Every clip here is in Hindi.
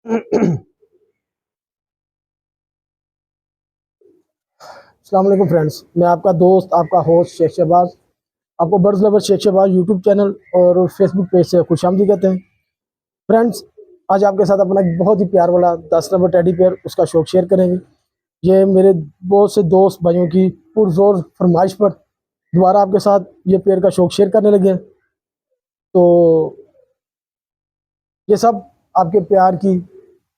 अस्सलाम वालेकुम फ्रेंड्स, मैं आपका दोस्त, आपका होस्ट शेख शहबाज। आपको birds lover Shaikh Shahbaz YouTube channel और फेसबुक पेज से खुशामदीद कहते हैं। फ्रेंड्स, आज आपके साथ अपना एक बहुत ही प्यार वाला 10 नंबर टेडी पेयर उसका शौक शेयर करेंगे। ये मेरे बहुत से दोस्त भाइयों की पुरजोर फरमाइश पर दोबारा आपके साथ ये पेयर का शौक शेयर करने लगे हैं। तो ये सब आपके प्यार की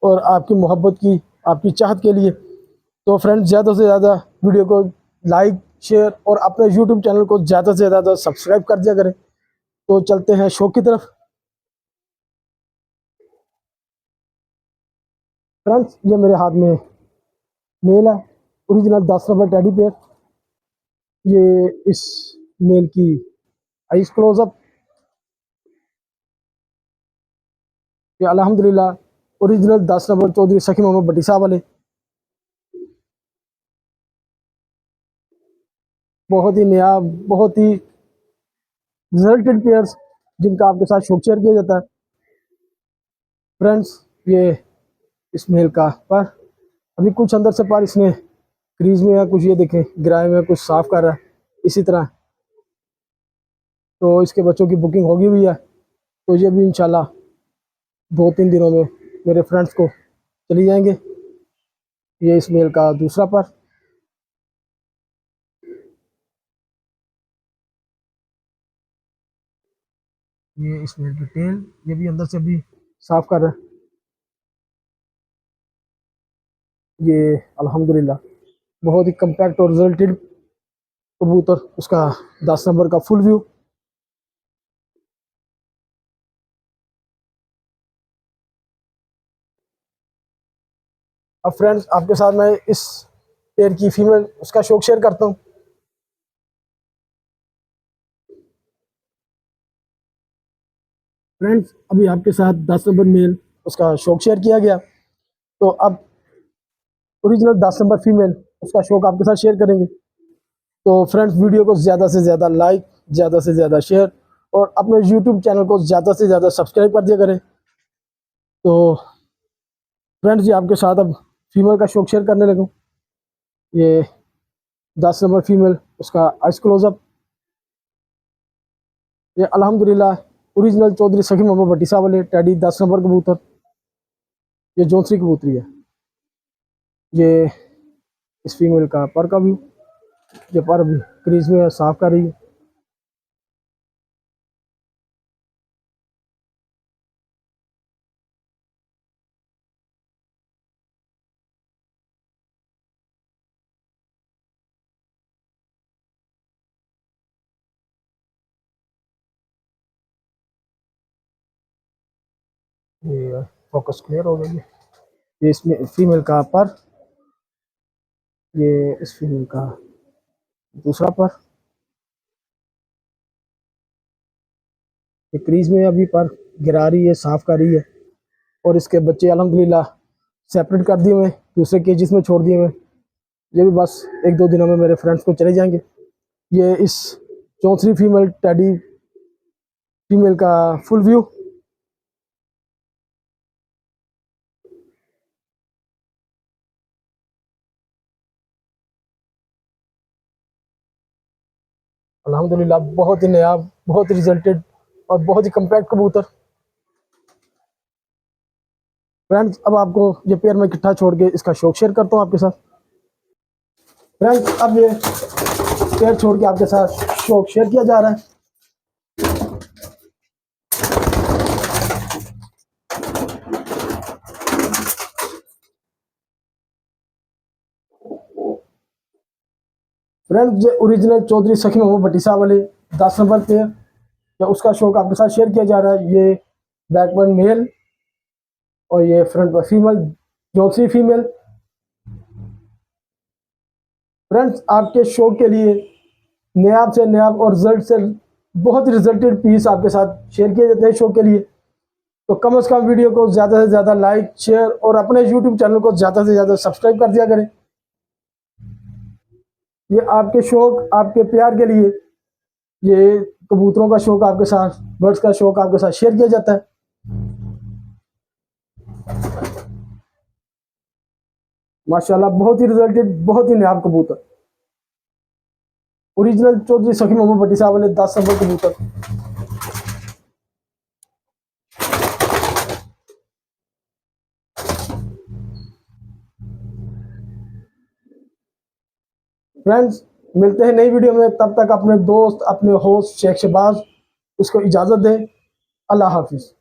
और आपकी मोहब्बत की, आपकी चाहत के लिए। तो फ्रेंड्स, ज़्यादा से ज़्यादा वीडियो को लाइक, शेयर और अपने यूट्यूब चैनल को ज़्यादा से ज़्यादा सब्सक्राइब कर दिया करें। तो चलते हैं शो की तरफ। फ्रेंड्स, ये मेरे हाथ में मेल है, ओरिजिनल 10 नंबर टेडी पेयर। ये इस मेल की आइस क्लोजअप, ये अल्हम्दुलिल्लाह ओरिजिनल 10 नंबर चौधरी सखी मोहम्मद भट्टी साहब वाले। बहुत ही नया, बहुत ही रिजल्टेड पेयर्स जिनका आपके साथ शौक शेयर किया जाता है। फ्रेंड्स, ये इस मेल का पर अभी कुछ अंदर से पर इसने क्रीज में है, कुछ ये देखें गिराए में, कुछ साफ कर रहा है इसी तरह। तो इसके बच्चों की बुकिंग होगी हुई है, तो ये भी इंशाल्लाह 2-3 दिनों में मेरे फ्रेंड्स को चली जाएंगे। ये इस मेल का दूसरा पर, ये इस मेल की टेल, ये भी अंदर से भी साफ कर रहा है। ये अल्हम्दुलिल्लाह बहुत ही कम्पैक्ट और रिजल्टेड कबूतर, उसका 10 नंबर का फुल व्यू। अब फ्रेंड्स, आपके साथ मैं इस पेयर की फीमेल उसका शौक शेयर करता हूँ। फ्रेंड्स, अभी आपके साथ 10 नंबर मेल उसका शौक शेयर किया गया, तो अब ओरिजिनल 10 नंबर फीमेल उसका शौक आपके साथ शेयर करेंगे। तो फ्रेंड्स, वीडियो को ज़्यादा से ज़्यादा लाइक, ज़्यादा से ज़्यादा शेयर और अपने यूट्यूब चैनल को ज़्यादा से ज़्यादा सब्सक्राइब कर दिया करें। तो फ्रेंड्स जी, आपके साथ अब फीमेल का शौक शेयर करने लगूँ। ये 10 नंबर फीमेल उसका आइस क्लोजअप, ये अल्हम्दुलिल्लाह ओरिजिनल चौधरी सखी मोहम्मद भट्टी साहब वाले टेडी 10 नंबर कबूतर। ये जौनसी कबूतरी है। ये इस फीमेल का पर का व्यू, ये पर भी क्रीज में साफ कर रही है। ये फोकस क्लियर हो गई है। ये इसमें फीमेल का पर, ये इस फीमेल का दूसरा पर, ये क्रीज में अभी पर गिरा रही है, साफ कर रही है। और इसके बच्चे अल्हम्दुलिल्लाह सेपरेट कर दिए हुए, दूसरे केजेस में छोड़ दिए हुए। ये भी बस 1-2 दिनों में मेरे फ्रेंड्स को चले जाएंगे। ये इस चौथी फीमेल टेडी फीमेल का फुल व्यू। अल्हम्दुलिल्लाह बहुत ही नया, बहुत ही रिजल्टेड और बहुत ही कम्पैक्ट कबूतर। फ्रेंड्स, अब आपको ये पेयर में इकट्ठा छोड़ के इसका शौक शेयर करता हूँ आपके साथ। फ्रेंड्स, अब ये पेयर छोड़ के आपके साथ शौक शेयर किया जा रहा है। फ्रेंड्स, ये ओरिजिनल चौधरी सखी मोहम्मद भट्टी साहब वाले 10 नंबर पेयर, या उसका शौक आपके साथ शेयर किया जा रहा है। ये बैकबर्न मेल और ये फ्रंट पर फीमेल, चौथी फीमेल। फ्रेंड्स, आपके शौक के लिए नयाब से नयाब और रिजल्ट से बहुत ही रिजल्टेड पीस आपके साथ शेयर किए जाते हैं शो के लिए। तो कम से कम वीडियो को ज़्यादा से ज़्यादा लाइक, शेयर और अपने यूट्यूब चैनल को ज़्यादा से ज़्यादा सब्सक्राइब कर दिया करें। ये आपके शौक, आपके प्यार के लिए ये कबूतरों का शौक आपके साथ, बर्ड्स का शौक आपके साथ शेयर किया जाता है। माशाल्लाह बहुत ही रिजल्टेड, बहुत ही नायाब कबूतर। ओरिजिनल चौधरी सखी मोहम्मद भट्टी साहब वाले 10 नंबर कबूतर। फ्रेंड्स, मिलते हैं नई वीडियो में, तब तक अपने दोस्त, अपने होस्ट शेख शहबाज, उसको इजाजत दें। अल्लाह हाफिज।